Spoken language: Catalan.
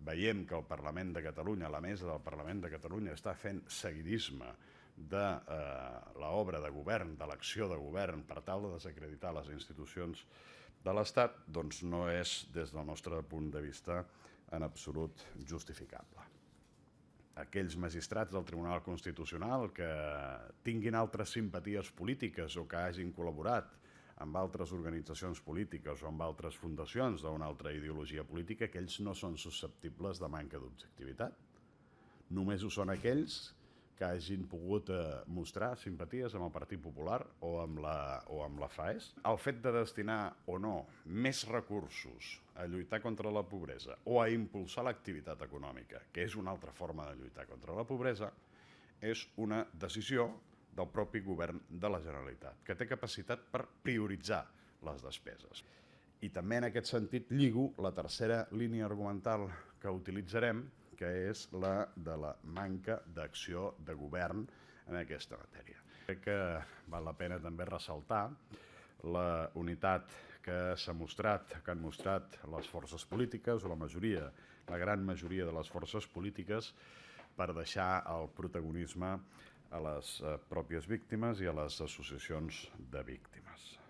veiem que el Parlament de Catalunya, la mesa del Parlament de Catalunya, està fent seguidisme de l'obra de govern, de l'acció de govern, per tal de desacreditar les institucions de l'Estat, doncs no és, des del nostre punt de vista, en absolut justificable. Aquells magistrats del Tribunal Constitucional que tinguin altres simpaties polítiques o que hagin col·laborat amb altres organitzacions polítiques o amb altres fundacions d'una altra ideologia política, aquells no són susceptibles de manca d'objectivitat. Només ho són aquells que hagin pogut mostrar simpaties amb el Partit Popular o amb la FAES. El fet de destinar o no més recursos a lluitar contra la pobresa o a impulsar l'activitat econòmica, que és una altra forma de lluitar contra la pobresa, és una decisió del propi govern de la Generalitat, que té capacitat per prioritzar les despeses. I també en aquest sentit lligo la tercera línia argumental que utilitzarem, que és la de la manca d'acció de govern en aquesta matèria. Crec que val la pena també ressaltar la unitat que han mostrat les forces polítiques, o la gran majoria de les forces polítiques, per deixar el protagonisme a les pròpies víctimes i a les associacions de víctimes.